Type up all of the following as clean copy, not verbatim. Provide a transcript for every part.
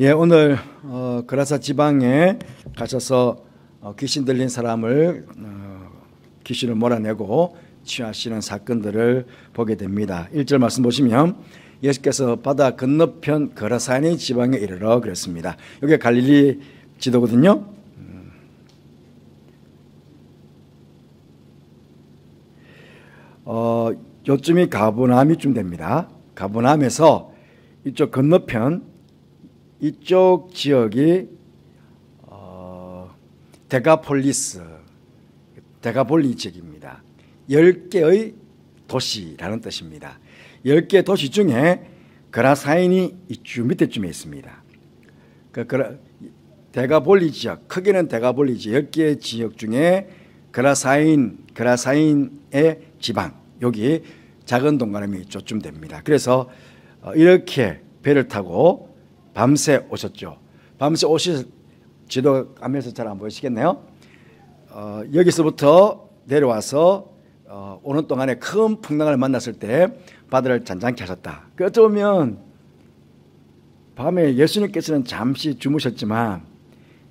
예, 오늘 그라사 지방에 가셔서 귀신 들린 사람을 귀신을 몰아내고 치유하시는 사건들을 보게 됩니다. 1절 말씀 보시면 예수께서 바다 건너편 그라사니 지방에 이르러 그랬습니다. 이게 갈릴리 지도거든요. 요쯤이 가버나움이쯤 됩니다. 가버나움에서 이쪽 건너편 이쪽 지역이 데가폴리 지역입니다. 10개의 도시라는 뜻입니다. 10개 도시 중에 그라사인이 이쪽 밑에쯤에 있습니다. 데가폴리 지역, 크게는 데가폴리 지역, 10개의 지역 중에 그라사인의 지방, 여기 작은 동그라미 이쪽쯤 됩니다. 그래서 이렇게 배를 타고 밤새 오셨죠. 밤새 오실 지도 가면서 잘 안 보이시겠네요. 여기서부터 내려와서 오는 동안에 큰 풍랑을 만났을 때 바다를 잔잔케 하셨다. 어쩌면 밤에 예수님께서는 잠시 주무셨지만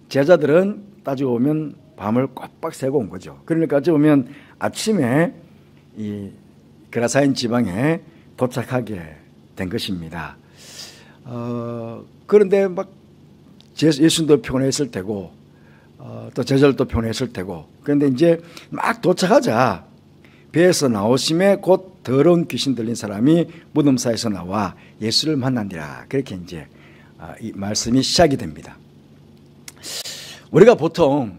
제자들은 따지고 보면 밤을 꽉꽉 새고 온 거죠. 그러니까 어쩌면 아침에 이 그라사인 지방에 도착하게 된 것입니다. 그런데 막 예수님도 피곤했을 테고 또 제자들도 피곤했을 테고, 그런데 이제 막 도착하자 배에서 나오심에 곧 더러운 귀신 들린 사람이 무덤 사이에서 나와 예수를 만난디라. 그렇게 이제 이 말씀이 시작이 됩니다. 우리가 보통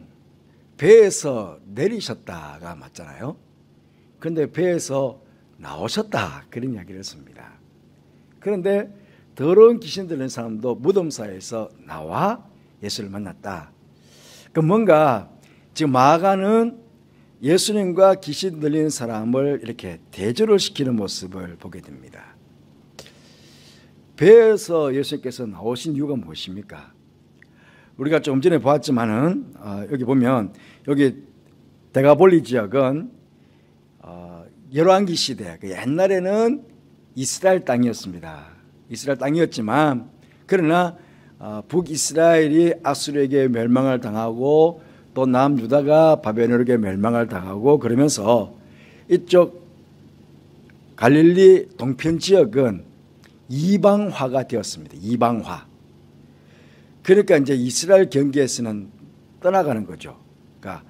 배에서 내리셨다가 맞잖아요. 그런데 배에서 나오셨다, 그런 이야기를 했습니다. 그런데 더러운 귀신 들린 사람도 무덤 사이에서 나와 예수를 만났다. 그 뭔가 지금 마가는 예수님과 귀신 들린 사람을 이렇게 대조를 시키는 모습을 보게 됩니다. 배에서 예수님께서 나오신 이유가 무엇입니까? 우리가 좀 전에 보았지만은 여기 보면 여기 데가볼리 지역은 열왕기 시대, 옛날에는 이스라엘 땅이었습니다. 이스라엘 땅이었지만 그러나 북이스라엘이 아수르에게 멸망을 당하고 또 남유다가 바벨론에게 멸망을 당하고 그러면서 이쪽 갈릴리 동편 지역은 이방화가 되었습니다. 이방화. 그러니까 이제 이스라엘 경계에서는 떠나가는 거죠. 그러니까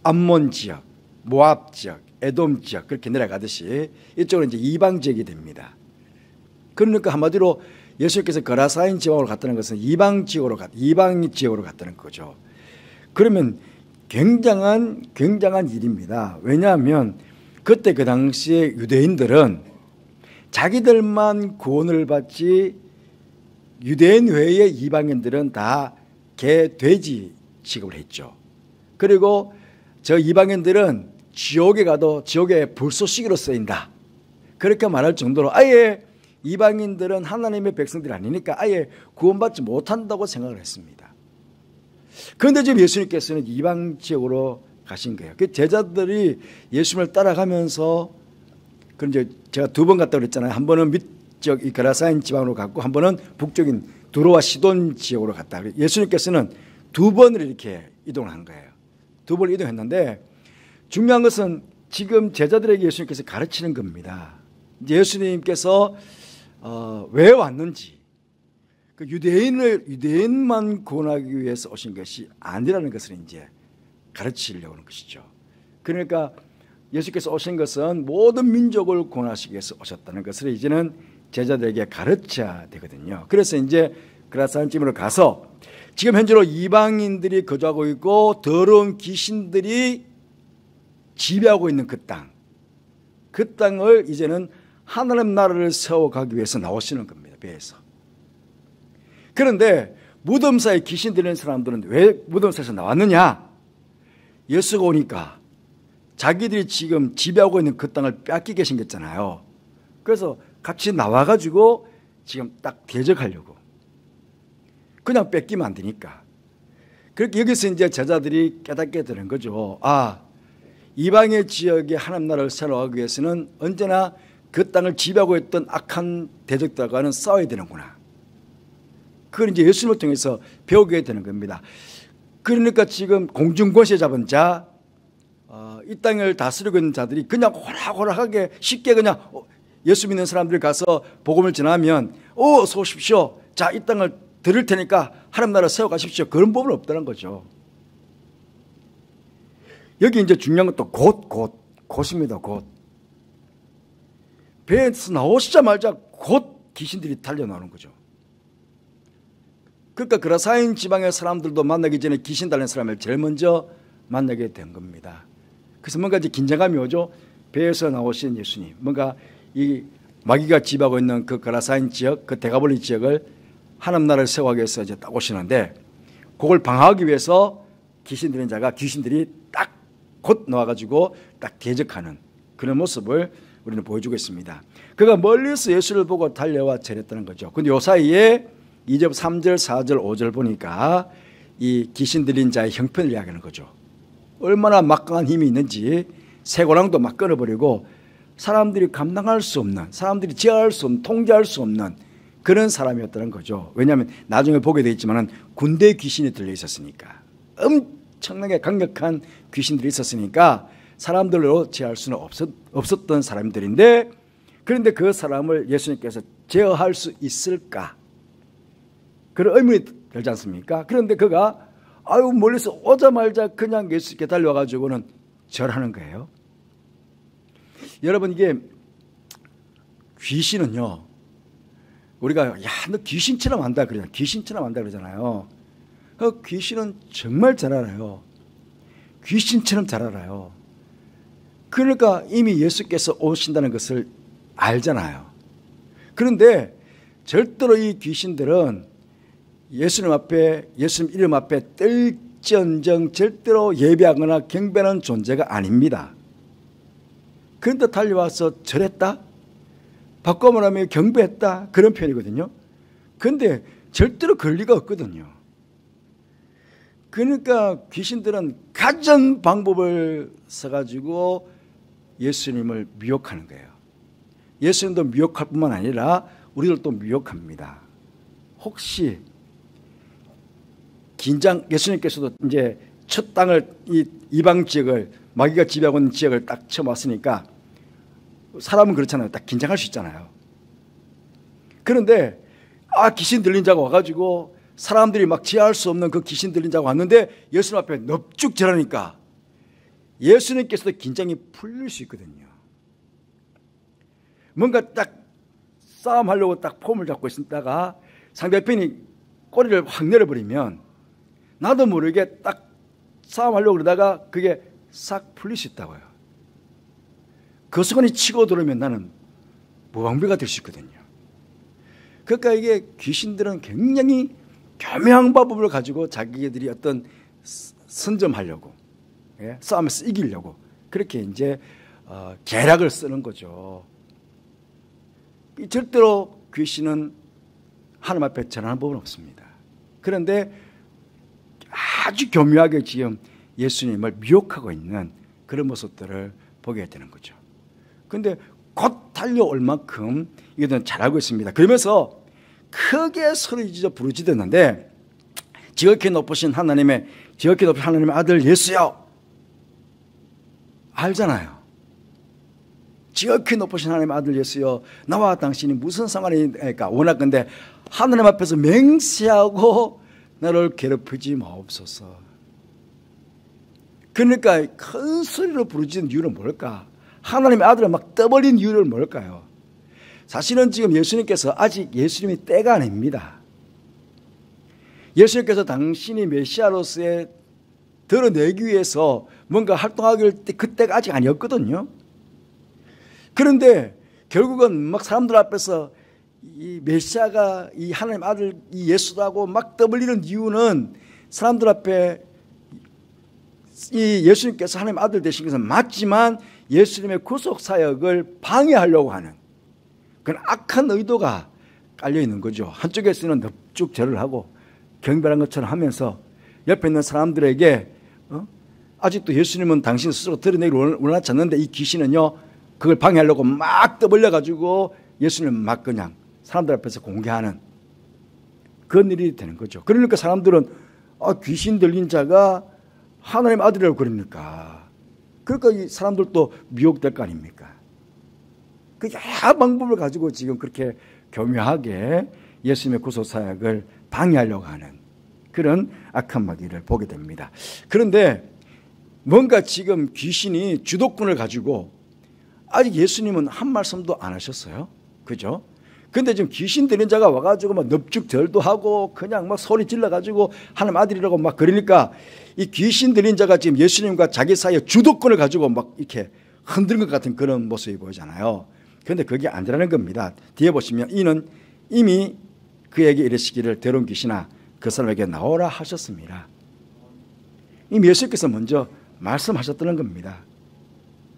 암몬 지역, 모압 지역, 에돔 지역 그렇게 내려가듯이 이쪽은 이제 이방 지역이 됩니다. 그러니까 한마디로 예수님께서 그라사인 지방으로 갔다는 것은 이방 지역으로 갔다는 거죠. 그러면 굉장한 일입니다. 왜냐하면 그때 그 당시에 유대인들은 자기들만 구원을 받지 유대인 외의 이방인들은 다 개, 돼지 취급을 했죠. 그리고 저 이방인들은 지옥에 가도 지옥의 불쏘시개로 쓰인다. 그렇게 말할 정도로 아예 이방인들은 하나님의 백성들이 아니니까 아예 구원받지 못한다고 생각을 했습니다. 그런데 지금 예수님께서는 이방 지역으로 가신 거예요. 그 제자들이 예수님을 따라가면서, 그런데 제가 두 번 갔다 그랬잖아요. 한 번은 밑쪽 이 그라사인 지방으로 갔고 한 번은 북쪽인 두로와 시돈 지역으로 갔다. 예수님께서는 두 번을 이렇게 이동을 한 거예요. 두 번 이동했는데 중요한 것은 지금 제자들에게 예수님께서 가르치는 겁니다. 예수님께서 왜 왔는지, 그 유대인만 구원하기 위해서 오신 것이 아니라는 것을 이제 가르치려고 하는 것이죠. 그러니까 예수께서 오신 것은 모든 민족을 구원하시기 위해서 오셨다는 것을 이제는 제자들에게 가르쳐야 되거든요. 그래서 이제 그라사인 지방으로 가서 지금 현재로 이방인들이 거주하고 있고 더러운 귀신들이 지배하고 있는 그 땅을 이제는 하나님 나라를 세워가기 위해서 나오시는 겁니다. 배에서. 그런데 무덤 사이에 귀신 들리는 사람들은 왜 무덤 사이에서 나왔느냐? 예수가 오니까 자기들이 지금 지배하고 있는 그 땅을 뺏기게 생겼잖아요. 그래서 같이 나와가지고 지금 딱 대적하려고. 그냥 뺏기면 안 되니까. 그렇게 여기서 이제 제자들이 깨닫게 되는 거죠. 이방의 지역에 하나님 나라를 세워가기 위해서는 언제나 그 땅을 지배하고 있던 악한 대적들과는 싸워야 되는구나. 그걸 이제 예수님을 통해서 배우게 되는 겁니다. 그러니까 지금 공중권세 잡은 자, 이 땅을 다스리고 있는 자들이 그냥 호락호락하게 쉽게 그냥 예수 믿는 사람들이 가서 복음을 전하면 어서 오십시오. 자, 이 땅을 드릴 테니까 하나님 나라 세워가십시오. 그런 법은 없다는 거죠. 여기 이제 중요한 것도 곧입니다. 곧. 배에서 나오시자마자 곧 귀신들이 달려나오는 거죠. 그러니까 그라사인 지방의 사람들도 만나기 전에 귀신 달린 사람을 제일 먼저 만나게 된 겁니다. 그래서 뭔가 이제 긴장감이 오죠. 배에서 나오신 예수님, 뭔가 이 마귀가 지배하고 있는 그 그라사인 지역, 그 데가볼리 지역을 하나님 나라를 세워가기 위해서 이제 딱 오시는데, 그걸 방어하기 위해서 귀신 들린 자가 귀신들이 딱 곧 나와가지고 딱 대적하는 그런 모습을 우리는 보여주고 있습니다. 그가 멀리서 예수를 보고 달려와 절했다는 거죠. 근데 요 사이에 2절, 3절, 4절, 5절 보니까 이 귀신 들린 자의 형편을 이야기하는 거죠. 얼마나 막강한 힘이 있는지 쇠고랑도 막 끊어버리고 사람들이 감당할 수 없는, 사람들이 제어할 수 없는, 통제할 수 없는 그런 사람이었다는 거죠. 왜냐하면 나중에 보게 되겠지만 군대 귀신이 들려 있었으니까, 엄청나게 강력한 귀신들이 있었으니까 사람들로 제어할 수는 없었던 사람들인데, 그런데 그 사람을 예수님께서 제어할 수 있을까? 그런 의문이 들지 않습니까? 그런데 그가 멀리서 오자마자 그냥 예수님께 달려와가지고는 절하는 거예요. 여러분, 이게 귀신은요, 우리가 너 귀신처럼 한다 그러잖아요. 귀신처럼 한다 그러잖아요. 그 귀신은 정말 잘 알아요. 귀신처럼 잘 알아요. 그러니까 이미 예수께서 오신다는 것을 알잖아요. 그런데 절대로 이 귀신들은 예수님 앞에, 예수님 이름 앞에 떨지언정 절대로 예배하거나 경배하는 존재가 아닙니다. 그런데 달려와서 절했다? 바꿔 말하면 경배했다? 그런 표현이거든요. 그런데 절대로 그럴 리가 없거든요. 그러니까 귀신들은 가정 방법을 써가지고 예수님을 미혹하는 거예요. 예수님도 미혹할 뿐만 아니라 우리들도 미혹합니다. 혹시 예수님께서도 이제 첫 땅을, 이 이방 지역을, 마귀가 지배하고 있는 지역을 딱 처음 왔으니까 사람은 그렇잖아요. 딱 긴장할 수 있잖아요. 그런데 귀신 들린 자가 와가지고 사람들이 막 지혜할 수 없는 그 귀신 들린 자가 왔는데 예수님 앞에 넙죽 절하니까 예수님께서도 긴장이 풀릴 수 있거든요. 뭔가 딱 싸움하려고 딱 폼을 잡고 있다가 상대편이 꼬리를 확 내려버리면 나도 모르게 딱 싸움하려고 그러다가 그게 싹 풀릴 수 있다고요. 그 순간에 치고 들어오면 나는 무방비가 될 수 있거든요. 그러니까 이게 귀신들은 굉장히 교묘한 방법을 가지고 자기들이 어떤 선점하려고, 싸움에서 이기려고 그렇게 이제 계략을 쓰는 거죠. 절대로 귀신은 하나님 앞에 전하는 법은 없습니다. 그런데 아주 교묘하게 지금 예수님을 미혹하고 있는 그런 모습들을 보게 되는 거죠. 그런데 곧 달려올 만큼 이것은 잘 알고 있습니다. 그러면서 크게 소리지어 부르짖었는데 지극히 높으신 하나님의 아들 예수여, 알잖아요. 지극히 높으신 하나님의 아들 예수여, 나와 당신이 무슨 상관이니까 원하건대 하나님 앞에서 맹세하고 나를 괴롭히지 마옵소서. 그러니까 큰 소리로 부르짖는 이유는 뭘까? 하나님의 아들을 막 떠벌린 이유는 뭘까요? 사실은 지금 예수님께서 아직 예수님이 때가 아닙니다. 예수님께서 당신이 메시아로서의 드러내기 위해서 뭔가 활동하기 때 그때가 아직 아니었거든요. 그런데 결국은 막 사람들 앞에서 이 메시아가 이 하나님 아들 이 예수라고 막 떠벌리는 이유는 사람들 앞에 이 예수님께서 하나님 아들 되신 것은 맞지만 예수님의 구속 사역을 방해하려고 하는 그런 악한 의도가 깔려 있는 거죠. 한쪽에서는 넙죽 절을 하고 경배한 것처럼 하면서 옆에 있는 사람들에게 아직도 예수님은 당신 스스로 드러내기를 원하지 않는데 이 귀신은요 그걸 방해하려고 막 떠벌려 가지고 예수님을 막 그냥 사람들 앞에서 공개하는 그런 일이 되는 거죠. 그러니까 사람들은 귀신 들린 자가 하나님의 아들이라고 그러니까 이 사람들도 미혹될 거 아닙니까? 그 여러 방법을 가지고 지금 그렇게 교묘하게 예수님의 구속 사역을 방해하려고 하는 그런 악한 마귀를 보게 됩니다. 그런데 뭔가 지금 귀신이 주도권을 가지고 아직 예수님은 한 말씀도 안 하셨어요. 그죠? 근데 지금 귀신 들린 자가 와가지고 막 넙죽절도 하고 그냥 막 소리 질러가지고 하나님 아들이라고 막 그러니까 이 귀신 들린 자가 지금 예수님과 자기 사이에 주도권을 가지고 막 이렇게 흔드는 것 같은 그런 모습이 보이잖아요. 그런데 그게 아니라는 겁니다. 뒤에 보시면 이는 이미 그에게 이르시기를 더러운 귀신아 그 사람에게 나오라 하셨습니다. 이미 예수께서 먼저 말씀하셨다는 겁니다.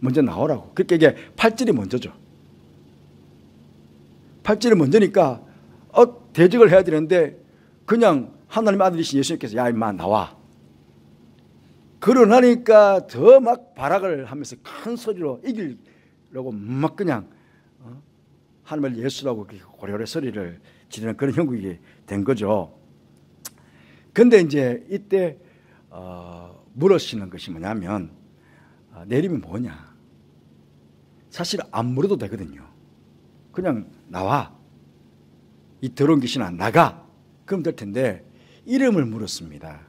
먼저 나오라고. 그러니까 이게 8절이 먼저죠. 8절이 먼저니까 대적을 해야 되는데 그냥 하나님의 아들이신 예수님께서 야 임마 나와. 그러나니까 더 막 발악을 하면서 큰 소리로 이기려고 막 그냥 하나님을 예수라고 고래고래 소리를 지르는 그런 형국이 된 거죠. 근데 이제 이때 물으시는 것이 뭐냐면 내림이 뭐냐. 사실 안 물어도 되거든요. 그냥 나와. 이 더러운 귀신아 나가. 그럼 될 텐데 이름을 물었습니다.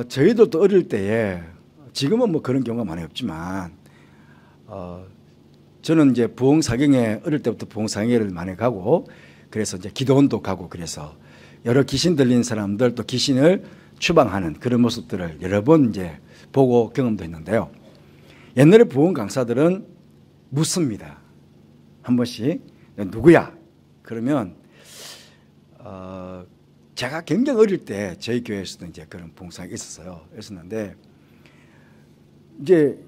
저희들도 어릴 때에 지금은 뭐 그런 경우가 많이 없지만 저는 이제 부흥사경에 어릴 때부터 부흥사경회를 많이 가고 그래서 이제 기도원도 가고 그래서 여러 귀신 들린 사람들 또 귀신을 추방하는 그런 모습들을 여러 번 이제 보고 경험도 했는데요. 옛날에 부흥 강사들은 묻습니다. 한 번씩 누구야? 그러면 제가 굉장히 어릴 때 저희 교회에서도 이제 그런 부흥사가 있었는데 이제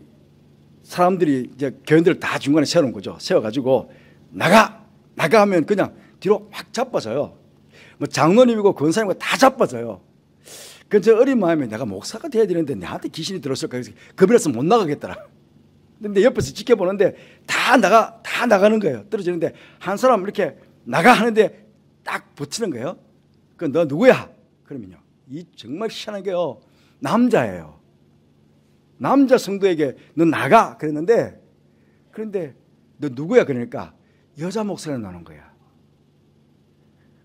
사람들이 이제 교인들을 다 중간에 세워놓은 거죠. 세워가지고 나가 하면 그냥 뒤로 확 자빠져요. 뭐 장로님이고 권사님이고 다 자빠져요. 그래서 어린 마음에 내가 목사가 돼야 되는데 나한테 귀신이 들었을까 해서 겁이라서 못 나가겠더라. 근데 옆에서 지켜보는데 다 나가는 거예요. 떨어지는데 한 사람 이렇게 나가 하는데 딱 붙이는 거예요. 그 너 누구야? 그러면요. 이 정말 희한한 게요. 남자예요. 남자 성도에게 너 나가 그랬는데 그런데 너 누구야? 그러니까 여자 목소리가 나오는 거야.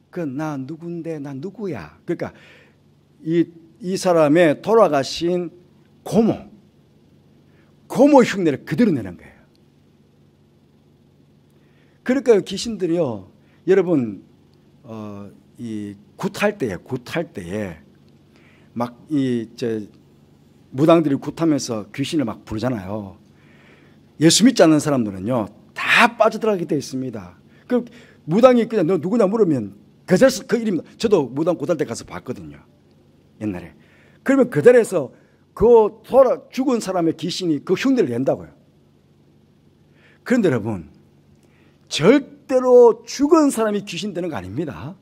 그 나 누군데 나 누구야? 그러니까 이 사람의 돌아가신 고모 흉내를 그대로 내는 거예요. 그러니까 귀신들이요, 여러분 이 굿할 때에 막 무당들이 굿하면서 귀신을 막 부르잖아요. 예수 믿지 않는 사람들은요 다 빠져들어가게 되어 있습니다. 그 무당이 그냥 너 누구냐 물으면 그 자리에서 그 이름, 저도 무당 굿할 때 가서 봤거든요. 옛날에. 그러면 그 자리에서 그 죽은 사람의 귀신이 그 흉내를 낸다고요. 그런데 여러분, 절대로 죽은 사람이 귀신 되는 거 아닙니다.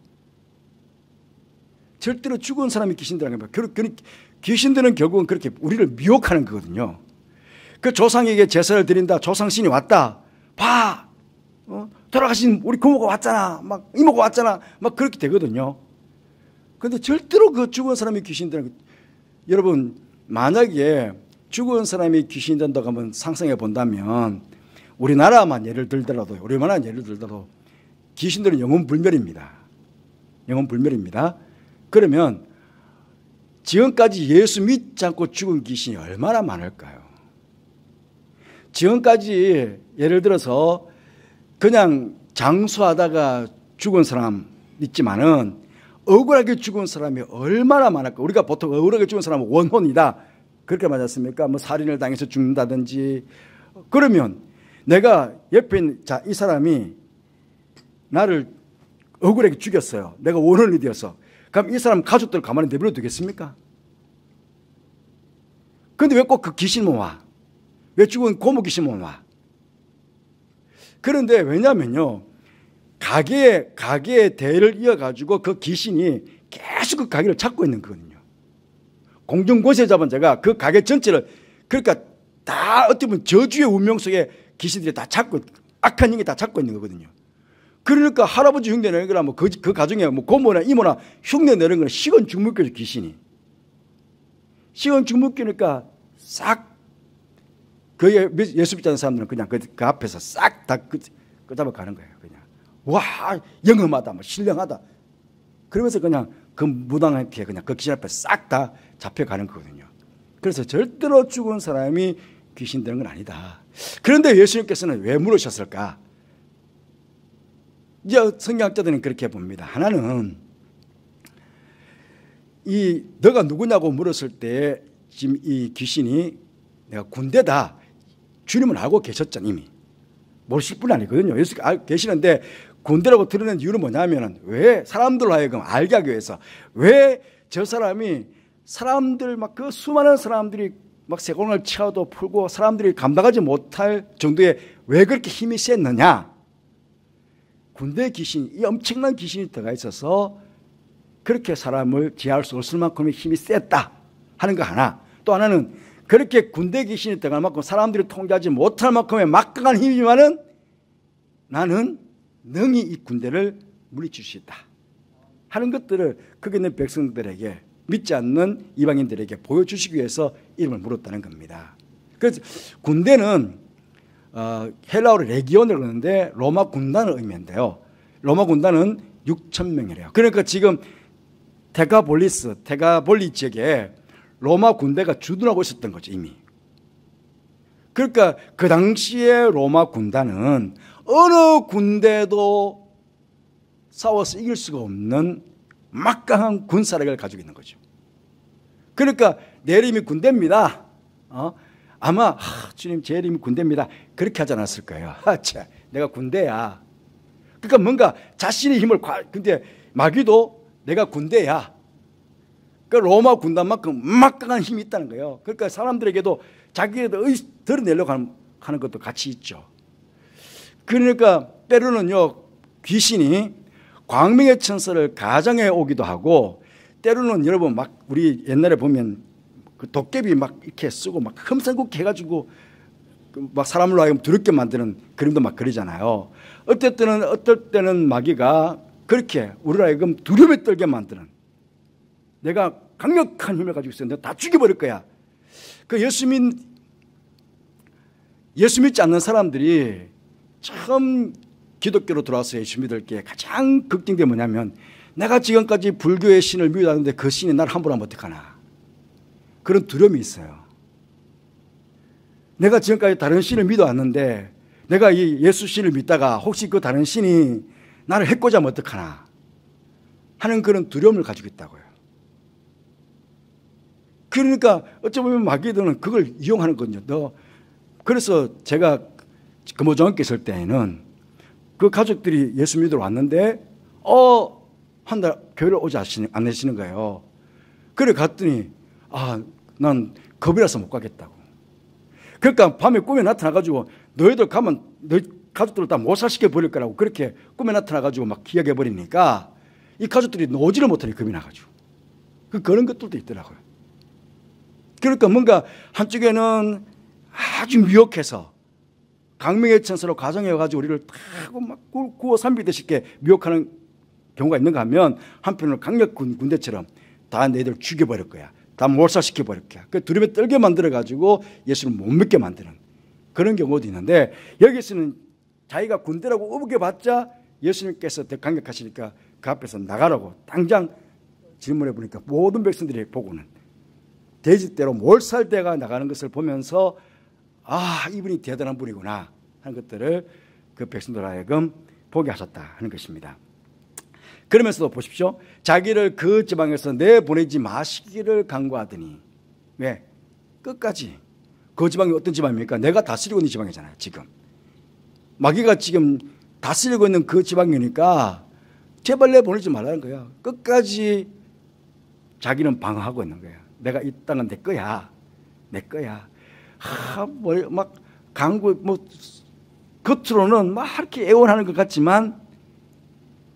절대로 죽은 사람이 귀신 되는 겁니다. 귀신들은 결국은 그렇게 우리를 미혹하는 거거든요. 그 조상에게 제사를 드린다. 조상신이 왔다. 봐. 돌아가신 우리 고모가 왔잖아. 막 이모가 왔잖아. 막 그렇게 되거든요. 그런데 절대로 그 죽은 사람이 귀신 되는 거. 여러분, 만약에 죽은 사람이 귀신 된다고 한번 상상해 본다면 우리나라만 예를 들더라도 귀신들은 영혼 불멸입니다. 영혼 불멸입니다. 그러면 지금까지 예수 믿지 않고 죽은 귀신이 얼마나 많을까요? 지금까지 예를 들어서 그냥 장수하다가 죽은 사람 있지만은 억울하게 죽은 사람이 얼마나 많을까? 우리가 보통 억울하게 죽은 사람은 원혼이다. 그렇게 맞았습니까? 뭐 살인을 당해서 죽는다든지. 그러면 내가 옆에 있는 이 사람이 나를 억울하게 죽였어요. 내가 원혼이 되어서. 그럼 이 사람 가족들 가만히 내버려 두겠습니까? 근데 왜 꼭 그 귀신만 와? 왜 죽은 고모 귀신만 와? 그런데 왜냐면요. 가게의 대를 이어가지고 그 귀신이 계속 그 가게를 찾고 있는 거거든요. 공중권세 잡은 자가 그 가게 전체를, 그러니까 다 어떻게 보면 저주의 운명 속에 귀신들이 다 찾고, 악한 영이 다 찾고 있는 거거든요. 그러니까 할아버지 흉내 내는 거라 그 가정에 고모나 이모나 흉내 내는 거는 식은 죽 묶여서 귀신이. 식은 죽 묶이니까 싹 그 예수 믿지 않는 사람들은 그냥 그 앞에서 싹 다 끄잡아 가는 거예요. 그냥 와 영험하다, 신령하다. 그러면서 그냥 그 무당한테 그냥 그 귀신 앞에 싹 다 잡혀가는 거거든요. 그래서 절대로 죽은 사람이 귀신 되는 건 아니다. 그런데 예수님께서는 왜 물으셨을까? 이제 성경학자들은 그렇게 봅니다. 하나는 이 너가 누구냐고 물었을 때 지금 이 귀신이 내가 군대다. 주님은 알고 계셨잖아. 이미 모르실 분 아니거든요. 예수가 알고 계시는데 군대라고 드러낸 이유는 뭐냐면 왜 사람들로 하여금 알게 하기 위해서 왜 저 사람이 사람들 막 그 수많은 사람들이 막 세공을 치어도 풀고 사람들이 감당하지 못할 정도의 왜 그렇게 힘이 셌느냐? 군대 귀신, 이 엄청난 귀신이 들어가 있어서 그렇게 사람을 제어할 수 없을 만큼의 힘이 셌다 하는 거 하나. 또 하나는 그렇게 군대 귀신이 들어갈 만큼 사람들이 통제하지 못할 만큼의 막강한 힘이지만은 나는 능히 이 군대를 물리칠 수 있다 하는 것들을 거기 있는 백성들에게 믿지 않는 이방인들에게 보여주시기 위해서 이름을 물었다는 겁니다. 그래서 군대는 헬라어로 레기온을 그러는데 로마 군단을 의미한대요. 로마 군단은 6,000명이래요. 그러니까 지금 테가볼리 지역에 로마 군대가 주둔하고 있었던 거죠, 이미. 그러니까 그 당시에 로마 군단은 어느 군대도 싸워서 이길 수가 없는 막강한 군사력을 가지고 있는 거죠. 그러니까 내 이름이 군대입니다. 아마 주님 제 이름이 군대입니다. 그렇게 하지 않았을 거예요. 내가 군대야. 그러니까 뭔가 자신의 힘을 근데 마귀도 내가 군대야. 그 로마 군단만큼 막강한 힘이 있다는 거예요. 그러니까 사람들에게도 자기에도 드러내려고 하는 것도 같이 있죠. 그러니까 때로는요 귀신이 광명의 천사를 가정에 오기도 하고 때로는 여러분 막 우리 옛날에 보면 그 도깨비 막 이렇게 쓰고 막 흠상궂게 해가지고 막 사람을 하여금 두렵게 만드는 그림도 막 그리잖아요. 어떨 때는 마귀가 그렇게 우리를 하여금 두려움에 떨게 만드는 내가 강력한 힘을 가지고 있어. 내가 다 죽여버릴 거야. 그 예수 믿지 않는 사람들이 처음 기독교로 들어와서 예수 믿을 게 가장 걱정된 게 뭐냐면 내가 지금까지 불교의 신을 믿었는데 그 신이 나를 함부로 하면 어떡하나. 그런 두려움이 있어요. 내가 지금까지 다른 신을 믿어왔는데 내가 이 예수 신을 믿다가 혹시 그 다른 신이 나를 해코지 하면 어떡하나 하는 그런 두려움을 가지고 있다고요. 그러니까 어쩌면 마귀들은 그걸 이용하는 거거든요. 그래서 제가 금호중학교 있을 때에는 그 가족들이 예수 믿으러 왔는데 한 달 교회를 오지 않으시는 거예요. 그래 갔더니 난 겁이라서 못 가겠다고. 그러니까 밤에 꿈에 나타나가지고 너희들 가면 너희 가족들을 다 몰살시켜 버릴 거라고 그렇게 꿈에 나타나가지고 막 기억해 버리니까 이 가족들이 노지를 못하니 겁이 나가지고 그런 것들도 있더라고요. 그러니까 뭔가 한쪽에는 아주 미혹해서 강명의 천사로 가정해 가지고 우리를 타고 막 구워 삶비듯이 미혹하는 경우가 있는가 하면 한편으로 강력군 군대처럼 다 너희들 죽여버릴 거야. 다 몰살시켜 버릴 거야. 그 두려움에 떨게 만들어 가지고 예수를 못 믿게 만드는 그런 경우도 있는데 여기서는 자기가 군대라고 우겨봤자 예수님께서 더 강력하시니까 그 앞에서 나가라고 당장 질문해 보니까 모든 백성들이 보고는 돼지대로 몰살대가 나가는 것을 보면서 이분이 대단한 분이구나 하는 것들을 그 백성들 하여금 보게 하셨다 하는 것입니다. 그러면서도 보십시오. 자기를 그 지방에서 내보내지 마시기를 간구하더니 왜? 끝까지 그 지방이 어떤 지방입니까? 내가 다스리고 있는 지방이잖아요. 지금 마귀가 지금 다스리고 있는 그 지방이니까 제발 내보내지 말라는 거야. 끝까지 자기는 방어하고 있는 거야. 내가 이 땅은 내 거야. 내 거야. 막 강구 겉으로는 막 이렇게 애원하는 것 같지만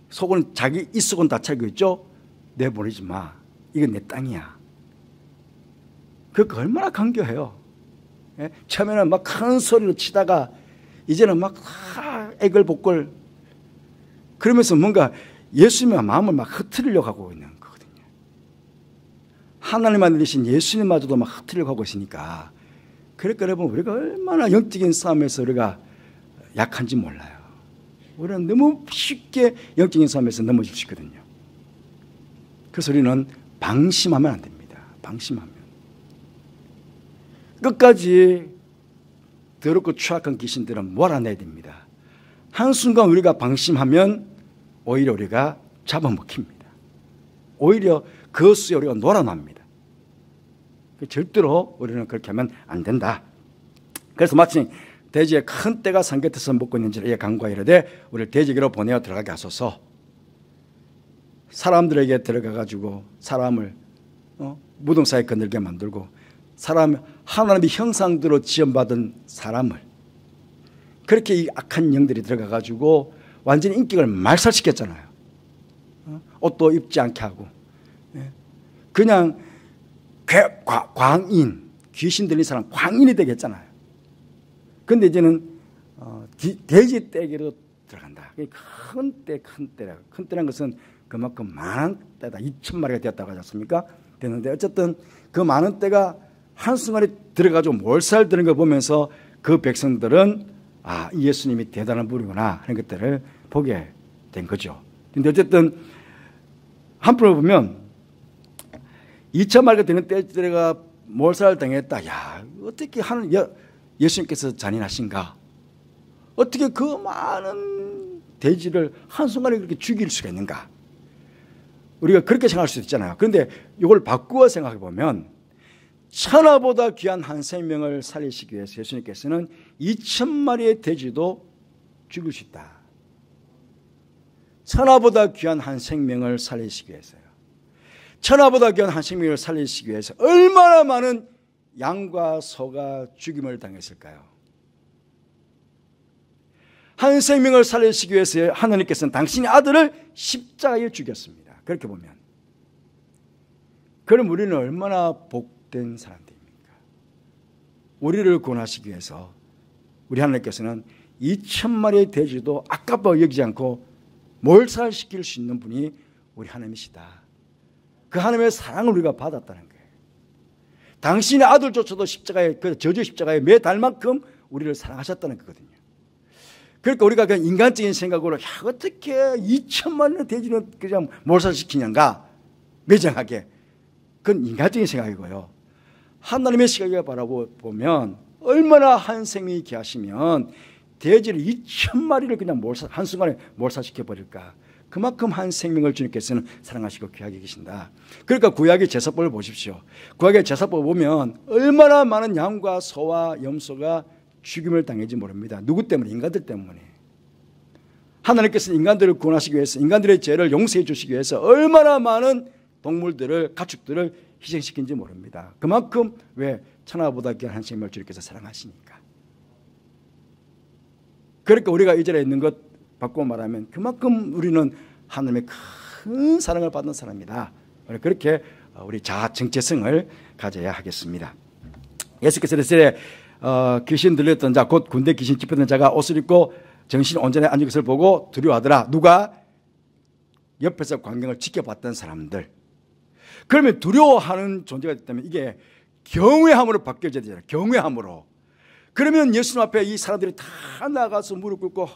속은 자기 입속은 다 차고 있죠. 내보내지 마. 이건 내 땅이야. 그거 얼마나 강교해요. 예? 처음에는 막 큰 소리로 치다가 이제는 막 애걸복걸 그러면서 뭔가 예수님의 마음을 막 흐트리려고 하고 있는 거거든요. 하나님만 되신 예수님마저도 막 흐트리려고 하고 있으니까, 그러니까 여러분, 우리가 얼마나 영적인 싸움에서 우리가 약한지 몰라요. 우리는 너무 쉽게 영적인 싸움에서 넘어질 수 있거든요. 그래서 우리는 방심하면 안 됩니다. 방심하면 끝까지 더럽고 추악한 귀신들은 몰아내야 됩니다. 한순간 우리가 방심하면 오히려 우리가 잡아먹힙니다. 오히려 그것에 우리가 놀아납니다. 절대로 우리는 그렇게 하면 안 된다. 그래서 마침 대지에 큰 떼가 산 곁에서 먹고 있는지를 이에 간구하 이르되 우리를 대지기로 보내어 들어가게 하소서. 사람들에게 들어가가지고 사람을 무덤 사이에 거늘게 만들고, 하나님의 형상대로 지음받은 사람을, 그렇게 이 악한 영들이 들어가가지고 완전히 인격을 말살시켰잖아요. 옷도 입지 않게 하고, 그냥 광인, 귀신 들린 사람 광인이 되게 했잖아요. 그런데 이제는 돼지 떼기로 들어간다. 큰 떼라. 큰 떼라는 것은 그만큼 많은 떼다. 2,000마리가 되었다고 하지 않습니까? 됐는데 어쨌든 그 많은 떼가 한순간에 들어가지고 몰살되는 걸 보면서 그 백성들은 이 예수님이 대단한 분이구나 하는 것들을 보게 된 거죠. 근데 어쨌든 한편으로 보면 2,000마리가 되는 떼가 몰살을 당했다. 야, 어떻게 예수님께서 잔인하신가? 어떻게 그 많은 돼지를 한순간에 그렇게 죽일 수가 있는가? 우리가 그렇게 생각할 수 있잖아요. 그런데 이걸 바꾸어 생각해 보면 천하보다 귀한 한 생명을 살리시기 위해서 예수님께서는 2,000마리의 돼지도 죽일 수 있다. 천하보다 귀한 한 생명을 살리시기 위해서요. 천하보다 귀한 한 생명을 살리시기 위해서 얼마나 많은 양과 소가 죽임을 당했을까요? 한 생명을 살리시기 위해서 하나님께서는 당신의 아들을 십자가에 죽였습니다. 그렇게 보면, 그럼 우리는 얼마나 복된 사람들입니까? 우리를 구원하시기 위해서 우리 하나님께서는 2,000마리의 돼지도 아깝다고 여기지 않고 몰살시킬 수 있는 분이 우리 하나님이시다. 그 하나님의 사랑을 우리가 받았다는 거예요. 당신의 아들조차도 십자가에, 그 저주 십자가에 매달 만큼 우리를 사랑하셨다는 거거든요. 그러니까 우리가 그냥 인간적인 생각으로 어떻게 2,000마리의 돼지는 그냥 몰살시키냐가 매정하게, 그건 인간적인 생각이고요. 하나님의 시각에 바라보면 얼마나 한 생명이 귀하시면 돼지를 2,000마리를 그냥 한순간에 몰살시켜버릴까. 그만큼 한 생명을 주님께서는 사랑하시고 귀하게 계신다. 그러니까 구약의 제사법을 보십시오. 구약의 제사법을 보면 얼마나 많은 양과 소와 염소가 죽임을 당했는지 모릅니다. 누구 때문에? 인간들 때문에. 하나님께서는 인간들을 구원하시기 위해서, 인간들의 죄를 용서해 주시기 위해서 얼마나 많은 동물들을, 가축들을 희생시킨지 모릅니다. 그만큼 왜? 천하보다 귀한 한 생명을 주님께서 사랑하시니까. 그러니까 우리가 이 자리에 있는 것 바꾸어 말하면 그만큼 우리는 하나님의 큰 사랑을 받는 사람이다. 그렇게 우리 자아 정체성을 가져야 하겠습니다. 예수께서 이르시되 귀신 들렸던 자, 곧 군대 귀신 짚었던 자가 옷을 입고 정신 온전히 앉은 것을 보고 두려워하더라. 누가? 옆에서 광경을 지켜봤던 사람들. 그러면 두려워하는 존재가 됐다면 이게 경외함으로 바뀌어져야 되잖아요. 경외함으로. 그러면 예수님 앞에 이 사람들이 다 나가서 무릎 꿇고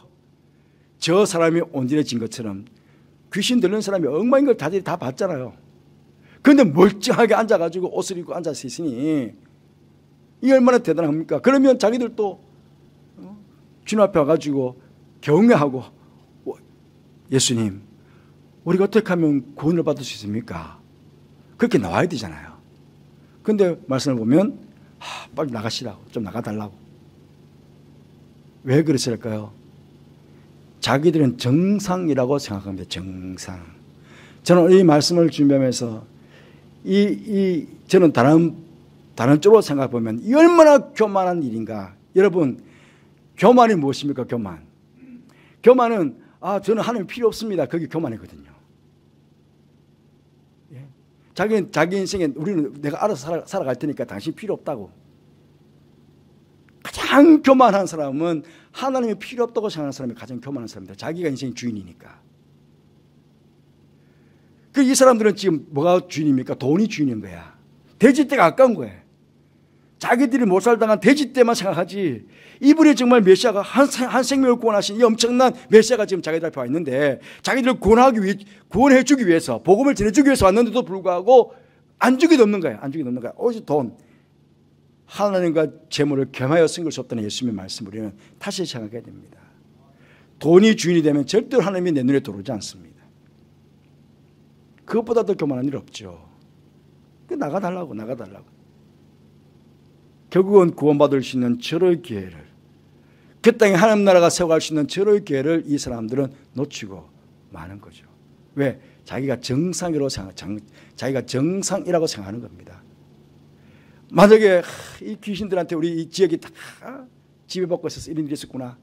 저 사람이 온전해진 것처럼 귀신 들린 사람이 엉망인 걸 다들 다 봤잖아요. 그런데 멀쩡하게 앉아가지고 옷을 입고 앉아서 있으니 이게 얼마나 대단합니까? 그러면 자기들도 주님 앞에 와가지고 경외하고 예수님, 우리가 어떻게 하면 구원을 받을 수 있습니까? 그렇게 나와야 되잖아요. 그런데 말씀을 보면 빨리 나가시라고, 좀 나가달라고. 왜 그랬을까요? 자기들은 정상이라고 생각합니다. 정상. 저는 이 말씀을 준비하면서 저는 다른 쪽으로 생각해 보면 이 얼마나 교만한 일인가. 여러분, 교만이 무엇입니까? 교만은 저는 하나님 필요 없습니다. 그게 교만이거든요. 예? 자기 인생에 우리는 내가 알아서 살아갈 테니까 당신 필요 없다고. 가장 교만한 사람은 하나님이 필요 없다고 생각하는 사람이 가장 교만한 사람입니다. 자기가 인생의 주인이니까. 이 사람들은 지금 뭐가 주인입니까? 돈이 주인인 거야. 돼지떼가 가까운 거예요. 자기들이 못 살다간 돼지떼만 생각하지, 이분이 정말 메시아가 한 생명을 구원하신 이 엄청난 메시아가 지금 자기들 앞에 와 있는데, 자기들을 구원해 주기 위해서, 복음을 전해주기 위해서 왔는데도 불구하고 안 주기도 없는 거예요. 안 주기도 없는 거예요. 오직 돈, 하나님과 재물을 겸하여 섬길 수 없다는 예수님의 말씀을 우리는 다시 생각해야 됩니다. 돈이 주인이 되면 절대로 하나님이 내 눈에 들어오지 않습니다. 그것보다 더 교만한 일 없죠. 나가달라고. 결국은 구원받을 수 있는 절호의 기회를, 그 땅에 하나님 나라가 세워갈 수 있는 절호의 기회를 이 사람들은 놓치고 마는 거죠. 왜? 자기가 정상이라고 생각하는 겁니다. 만약에 이 귀신들한테 우리 이 지역이 다 지배받고 있어서 이런 일이 있었구나,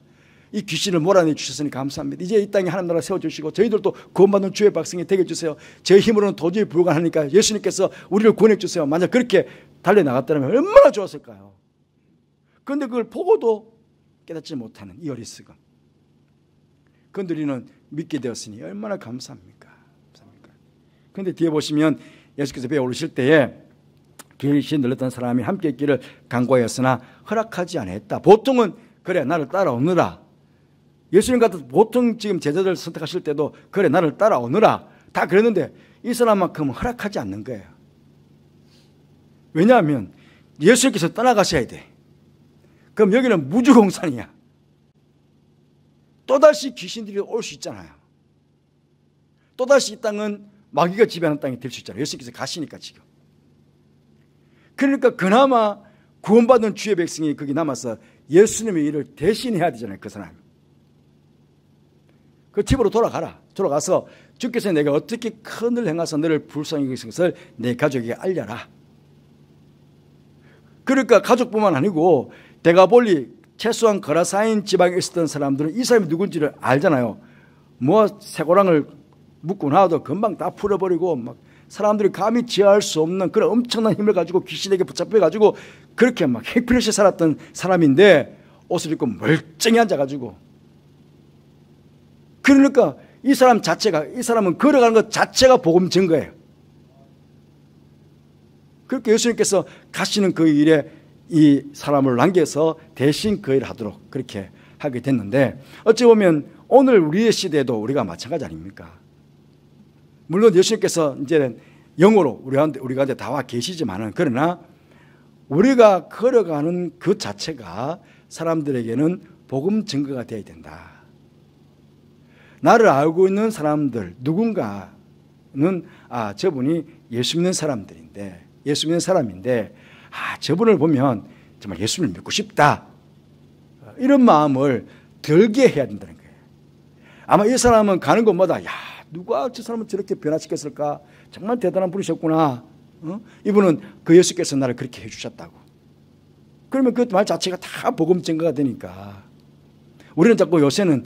이 귀신을 몰아내 주셨으니 감사합니다. 이제 이 땅에 하나님 나라 세워주시고 저희들도 구원받는 주의 백성이 되게 해주세요. 제 힘으로는 도저히 불가하니까 예수님께서 우리를 구원해 주세요. 만약 그렇게 달려나갔다면 얼마나 좋았을까요? 그런데 그걸 보고도 깨닫지 못하는 이 어리석음, 그런데 우리는 믿게 되었으니 얼마나 감사합니까? 그런데 뒤에 보시면 예수께서 배에 오르실 때에 귀신 들렸던 사람이 함께 있기를 간구하였으나 허락하지 않았다. 보통은 그래 나를 따라오느라, 예수님 같은 보통 지금 제자들 선택하실 때도 그래 나를 따라오느라 다 그랬는데 이 사람만큼은 허락하지 않는 거예요. 왜냐하면 예수님께서 떠나가셔야 돼. 그럼 여기는 무주공산이야. 또다시 귀신들이 올 수 있잖아요. 또다시 이 땅은 마귀가 지배하는 땅이 될 수 있잖아요. 예수님께서 가시니까 지금. 그러니까 그나마 구원받은 주의 백성이 거기 남아서 예수님의 일을 대신해야 되잖아요. 그 사람. 그 집으로 돌아가서 주께서 내가 어떻게 큰 일을 행하서 너를 불쌍히 여긴 것을 내 가족에게 알려라. 그러니까 가족뿐만 아니고 데가볼리 최소한 거라사인 지방에 있었던 사람들은 이 사람이 누군지를 알잖아요. 뭐 쇠고랑을 묶고 나와도 금방 다 풀어버리고 막 사람들이 감히 지어할 수 없는 그런 엄청난 힘을 가지고 귀신에게 붙잡혀가지고 그렇게 막 핵필없이 살았던 사람인데 옷을 입고 멀쩡히 앉아가지고, 그러니까 이 사람은 걸어가는 것 자체가 복음 증거예요. 그렇게 예수님께서 가시는 그 일에 이 사람을 남겨서 대신 그 일을 하도록 그렇게 하게 됐는데, 어찌 보면 오늘 우리의 시대에도 우리가 마찬가지 아닙니까? 물론 예수님께서 이제는 영으로 우리 가운데 다 와 계시지만은, 그러나 우리가 걸어가는 그 자체가 사람들에게는 복음 증거가 되어야 된다. 나를 알고 있는 사람들 누군가는 저분이 예수 믿는 사람인데 저분을 보면 정말 예수를 믿고 싶다, 이런 마음을 들게 해야 된다는 거예요. 아마 이 사람은 가는 곳마다 누가 저 사람을 저렇게 변화시켰을까, 정말 대단한 분이셨구나, 이분은 그 예수께서 나를 그렇게 해주셨다고. 그러면 그 말 자체가 다 복음 증거가 되니까, 우리는 자꾸 요새는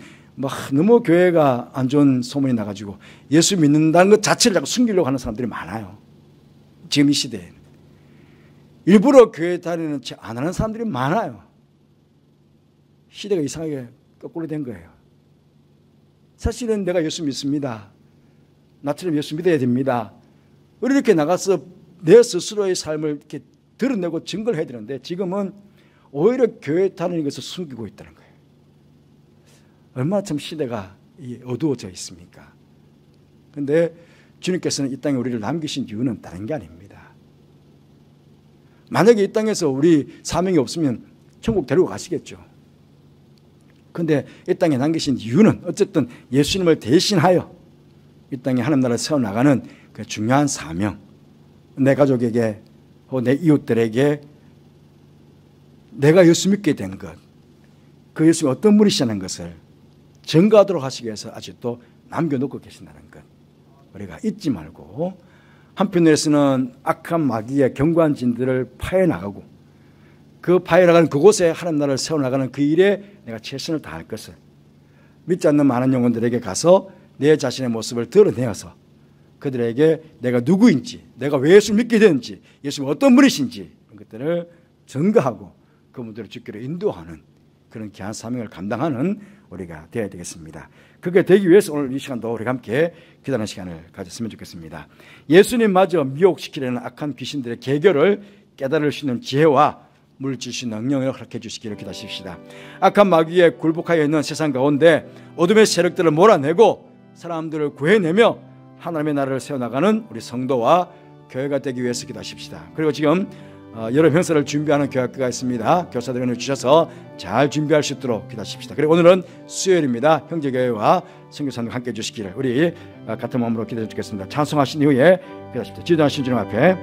너무 교회가 안 좋은 소문이 나가지고 예수 믿는다는 것 자체를 자꾸 숨기려고 하는 사람들이 많아요. 지금 이 시대에는 일부러 교회 다니는 척 안 하는 사람들이 많아요. 시대가 이상하게 거꾸로 된 거예요. 사실은 내가 예수 믿습니다, 나처럼 예수 믿어야 됩니다, 이렇게 나가서 내 스스로의 삶을 이렇게 드러내고 증거를 해야 되는데, 지금은 오히려 교회 다니는 것을 숨기고 있다는 거예요. 얼마나 참 시대가 어두워져 있습니까? 그런데 주님께서는 이 땅에 우리를 남기신 이유는 다른 게 아닙니다. 만약에 이 땅에서 우리 사명이 없으면 천국 데리고 가시겠죠. 그런데 이 땅에 남기신 이유는 어쨌든 예수님을 대신하여 이 땅에 하나님 나라를 세워나가는 그 중요한 사명, 내 가족에게 혹은 내 이웃들에게 내가 예수 믿게 된 것, 그 예수님이 어떤 분이시라는 것을 증거하도록 하시기 위해서 아직도 남겨놓고 계신다는 것, 우리가 잊지 말고, 한편에서는 악한 마귀의 견고한 진들을 파해나가고 그 파해나가는 그곳에 하나님 나라를 세워나가는 그 일에 내가 최선을 다할 것을, 믿지 않는 많은 영혼들에게 가서 내 자신의 모습을 드러내어서 그들에게 내가 누구인지, 내가 왜 예수를 믿게 되는지, 예수님이 어떤 분이신지 이런 것들을 증거하고 그분들을 주께로 인도하는 그런 귀한 사명을 감당하는 우리가 되어야 되겠습니다. 그게 되기 위해서 오늘 이 시간도 우리가 함께 기도하는 시간을 가졌으면 좋겠습니다. 예수님마저 미혹시키려는 악한 귀신들의 계결을 깨달을 수 있는 지혜와 물질수 능력을 허락해 주시기를 기도하십시다. 악한 마귀에 굴복하여 있는 세상 가운데 어둠의 세력들을 몰아내고 사람들을 구해내며 하나님의 나라를 세워나가는 우리 성도와 교회가 되기 위해서 기도하십시다. 그리고 지금 여름 행사를 준비하는 교회학교가 있습니다. 교사들 은혜 주셔서 잘 준비할 수 있도록 기도하십시다. 그리고 오늘은 수요일입니다. 형제교회와 선교사님과 함께 해주시기를 우리 같은 마음으로 기도해 주겠습니다. 찬송하신 이후에 기도하십시다. 지도하신 주님 앞에